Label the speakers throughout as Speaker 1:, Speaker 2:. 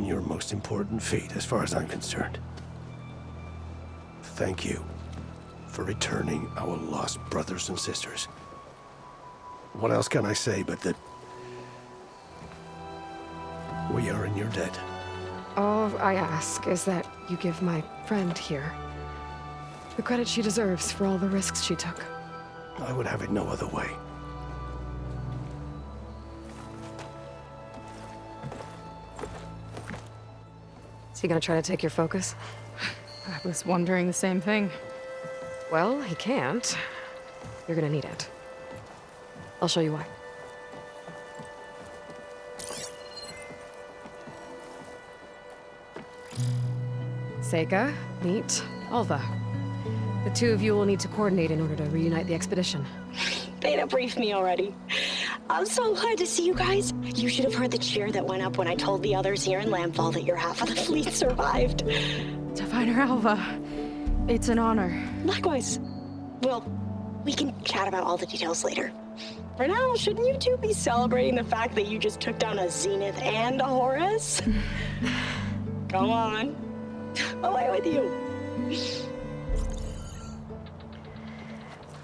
Speaker 1: been your most important feat, as far as I'm concerned. Thank you for returning our lost brothers and sisters. What else can I say but that we are in your debt?
Speaker 2: All I ask is that you give my friend here the credit she deserves for all the risks she took.
Speaker 1: I would have it no other way.
Speaker 2: Is he gonna try to take your focus?
Speaker 3: I was wondering the same thing.
Speaker 2: Well, he can't. You're gonna need it. I'll show you why. Seika, meet Alva. The two of you will need to coordinate in order to reunite the expedition.
Speaker 4: Beta briefed me already. I'm so glad to see you guys. You should have heard the cheer that went up when I told the others here in Landfall that your half of the fleet survived.
Speaker 3: Diviner Alva, it's an honor.
Speaker 4: Likewise. Well, we can chat about all the details later. For now, shouldn't you two be celebrating the fact that you just took down a Zenith and a Horus? Come on. Away with you.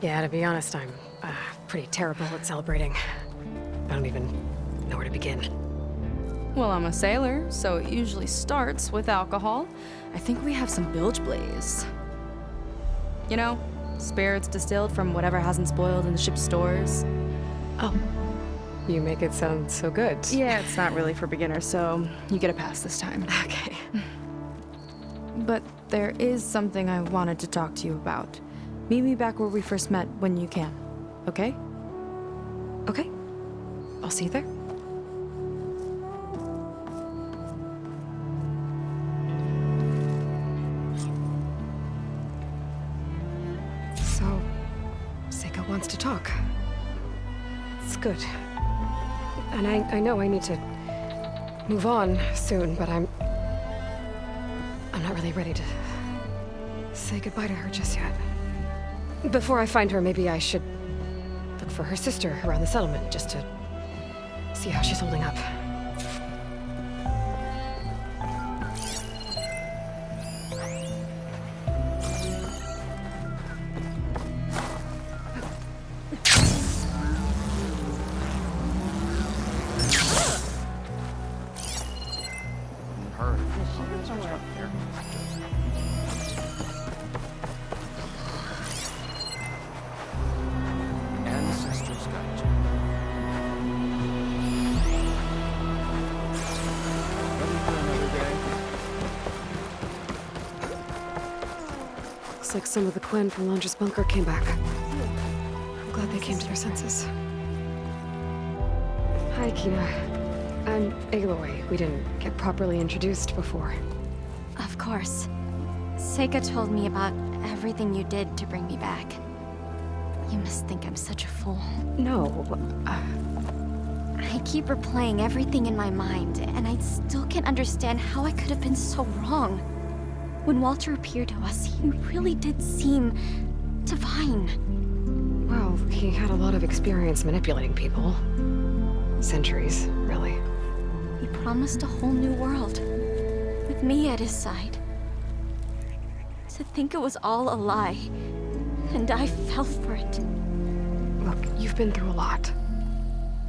Speaker 2: Yeah, to be honest, I'm pretty terrible at celebrating. I don't even know where to begin.
Speaker 3: Well, I'm a sailor, so it usually starts with alcohol. I think we have some bilge blaze. You know, spirits distilled from whatever hasn't spoiled in the ship's stores.
Speaker 2: Oh. You make it sound so good.
Speaker 3: Yeah, it's not really for beginners, so you get a pass this time.
Speaker 2: Okay.
Speaker 3: But there is something I wanted to talk to you about. Meet me back where we first met when you can, okay?
Speaker 2: Okay. I'll see you there. So, Seika wants to talk. It's good. And I know I need to move on soon, but I'm not really ready to say goodbye to her just yet. Before I find her, maybe I should look for her sister around the settlement, just to see how she's holding up.
Speaker 5: Ancestors guide you. Ready for another day?
Speaker 2: Looks like some of the Quen from Londra's bunker came back. I'm glad they came to their senses. Hi, Kina. I'm Aloy. We didn't get properly introduced before.
Speaker 6: Of course. Seika told me about everything you did to bring me back. You must think I'm such a fool.
Speaker 2: No,
Speaker 6: I keep replaying everything in my mind, and I still can't understand how I could have been so wrong. When Walter appeared to us, he really did seem divine.
Speaker 2: well, he had a lot of experience manipulating people. Centuries, really.
Speaker 6: He promised a whole new world, with me at his side. To think it was all a lie, and I fell for it.
Speaker 2: Look, you've been through a lot.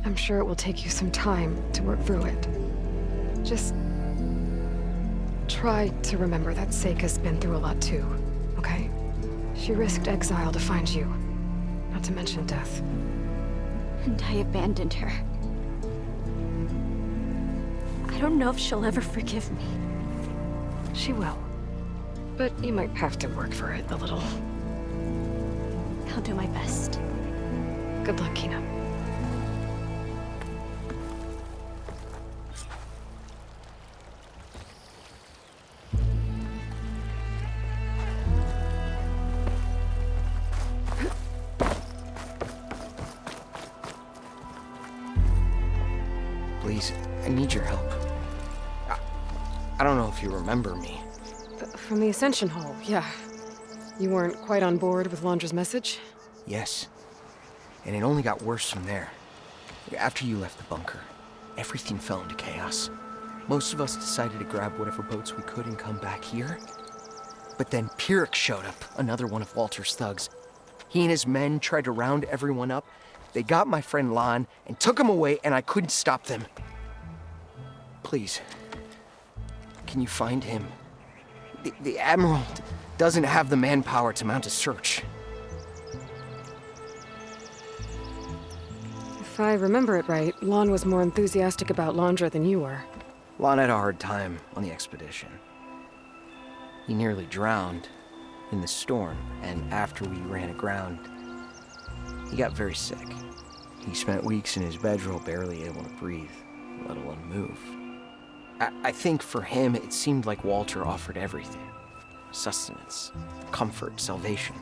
Speaker 2: I'm sure it will take you some time to work through it. Just try to remember that Seika's been through a lot too, okay? She risked exile to find you, not to mention death.
Speaker 6: And I abandoned her. I don't know if she'll ever forgive me.
Speaker 2: She will. But you might have to work for it a little.
Speaker 6: I'll do my best.
Speaker 2: Good luck, Kina.
Speaker 5: Please, I need your help. I don't know if you remember me.
Speaker 2: From the Ascension Hall, yeah. You weren't quite on board with Londra's message?
Speaker 5: Yes. And it only got worse from there. After you left the bunker, everything fell into chaos. most of us decided to grab whatever boats we could and come back here. But then Pyrrhic showed up, another one of Walter's thugs. He and his men tried to round everyone up. They got my friend Lon and took him away, and I couldn't stop them. Please, can you find him? The Admiral doesn't have the manpower to mount a search.
Speaker 2: If I remember it right, Lon was more enthusiastic about Londra than you were.
Speaker 5: Lon had a hard time on the expedition. He nearly drowned in the storm, and after we ran aground, he got very sick. He spent weeks in his bedroll, barely able to breathe, let alone move. I think for him, it seemed like Walter offered everything. Sustenance, comfort, salvation.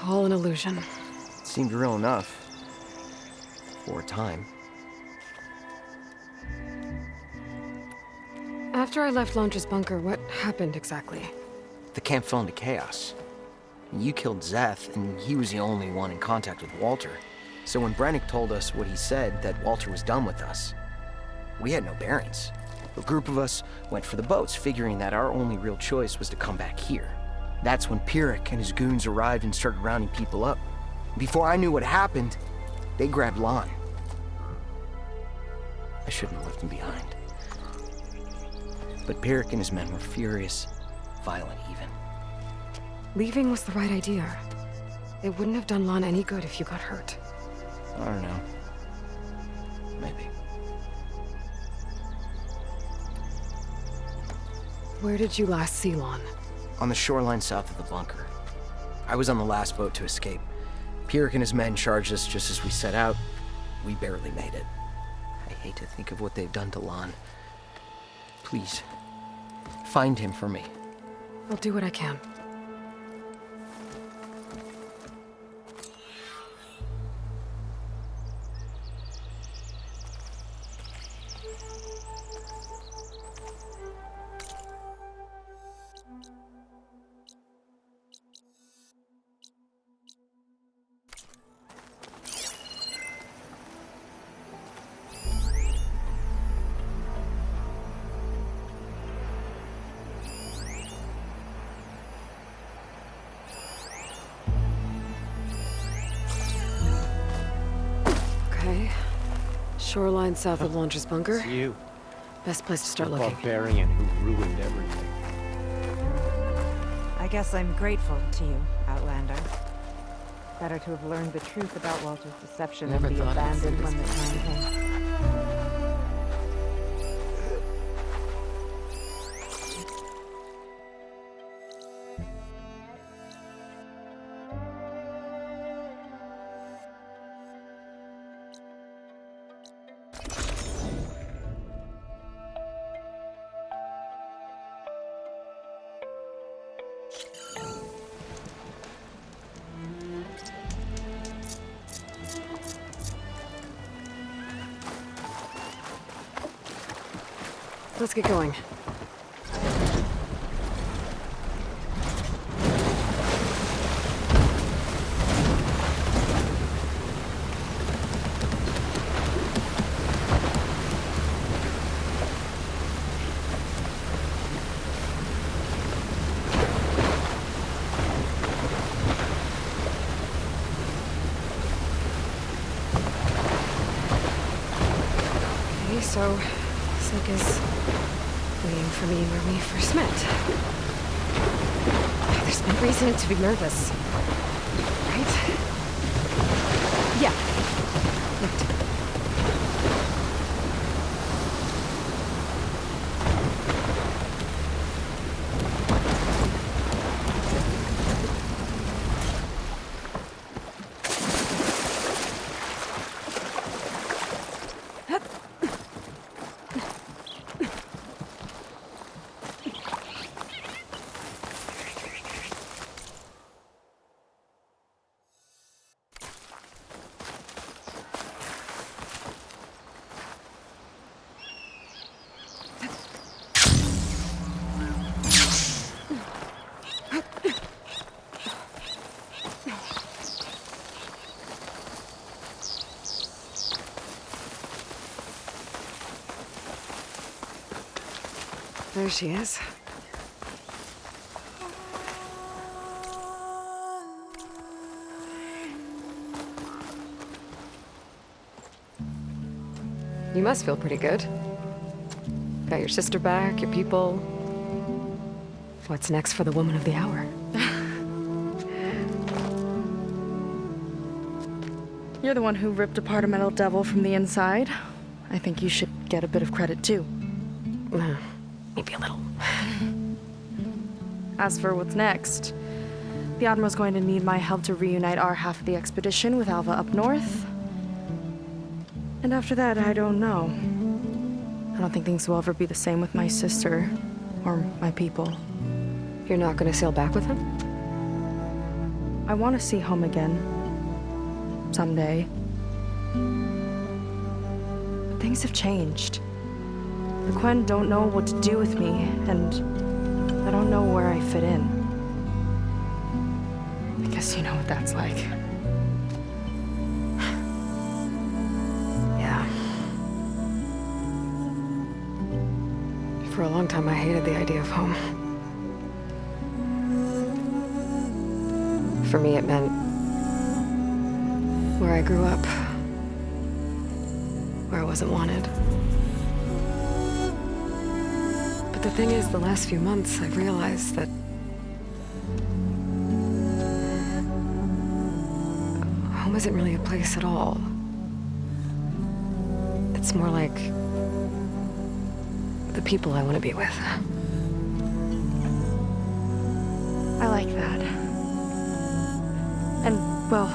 Speaker 2: All an illusion.
Speaker 5: It seemed real enough. For a time.
Speaker 2: After I left Londra's bunker, what happened exactly?
Speaker 5: The camp fell into chaos. You killed Zeth, and he was the only one in contact with Walter. So when Brennick told us what he said, that Walter was done with us, we had no bearings. A group of us went for the boats, figuring that our only real choice was to come back here. That's when Pyrrhic and his goons arrived and started rounding people up. Before I knew what happened, they grabbed Lon. I shouldn't have left him behind. But Pyrrhic and his men were furious, violent even.
Speaker 2: Leaving was the right idea. It wouldn't have done Lon any good if you got hurt.
Speaker 5: I don't know. Maybe.
Speaker 2: Where did you last see Lon?
Speaker 5: On the shoreline south of the bunker. I was on the last boat to escape. Pyrrhic and his men charged us just as we set out. We barely made it. I hate to think of what they've done to Lon. Please, find him for me.
Speaker 2: I'll do what I can. Okay. Shoreline south of Londra's bunker.
Speaker 1: It's you,
Speaker 2: Best place to start
Speaker 1: the
Speaker 2: looking.
Speaker 1: barbarian who ruined everything.
Speaker 7: I guess I'm grateful to you, Outlander. Better to have learned the truth about Walter's deception
Speaker 2: Never
Speaker 7: than be
Speaker 2: thought I'd see
Speaker 7: abandoned
Speaker 2: this
Speaker 7: when the time came.
Speaker 2: Let's get going. Okay, so Sika's waiting for me where we first met. There's no reason to be nervous, right? Yeah. Right. there she is. You must feel pretty good. Got your sister back, your people. What's next for the woman of the hour?
Speaker 3: You're the one who ripped apart a metal devil from the inside. I think you should get a bit of credit too.
Speaker 2: Maybe a little.
Speaker 3: As for what's next, the Admiral's going to need my help to reunite our half of the expedition with Alva up north. And after that, I don't know. I don't think things will ever be the same with my sister or my people.
Speaker 2: You're not gonna sail back with him?
Speaker 3: I want to see home again. Someday. But things have changed. The Quen don't know what to do with me, and I don't know where I fit in. I guess you know what that's like.
Speaker 2: Yeah. For a long time, I hated the idea of home. For me, it meant where I grew up, where I wasn't wanted. But the thing is, the last few months, I've realized that home isn't really a place at all. It's more like the people I want to be with.
Speaker 3: I like that. And, well,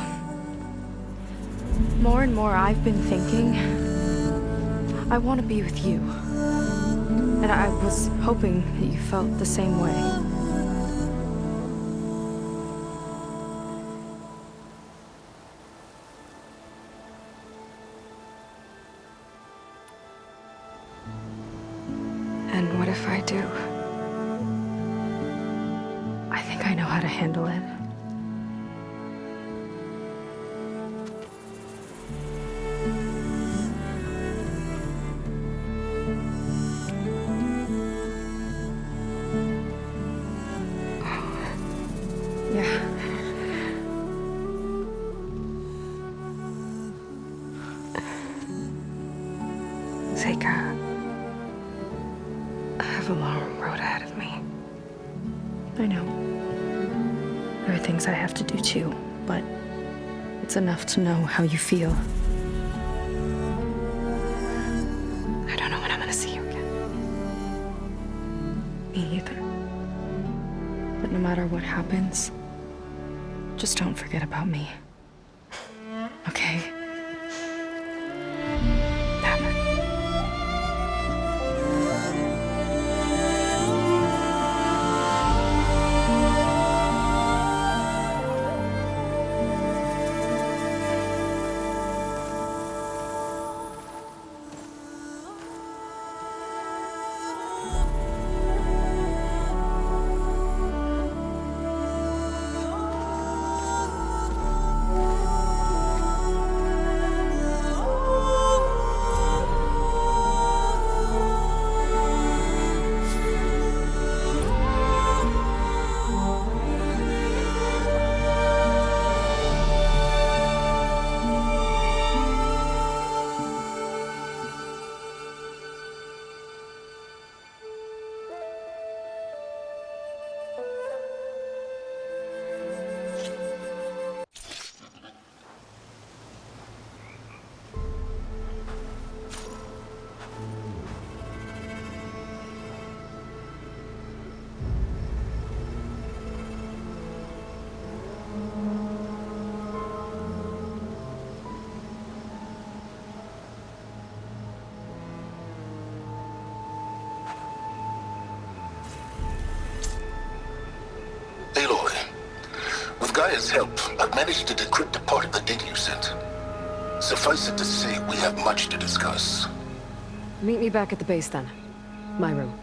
Speaker 3: more and more I've been thinking, I want to be with you. And I was hoping that you felt the same way.
Speaker 2: And what if I do?
Speaker 3: I think I know how to handle it. Yeah.
Speaker 2: Seika, I have a long road ahead of me.
Speaker 3: I know. There are things I have to do too, but it's enough to know how you feel.
Speaker 2: I don't know when I'm gonna see you again.
Speaker 3: Me either. But no matter what happens, just don't forget about me. Okay?
Speaker 2: Never.
Speaker 8: Aloy, with Gaia's help, I've managed to decrypt a part of the data you sent. Suffice it to say, we have much to discuss.
Speaker 2: Meet me back at the base then. My room.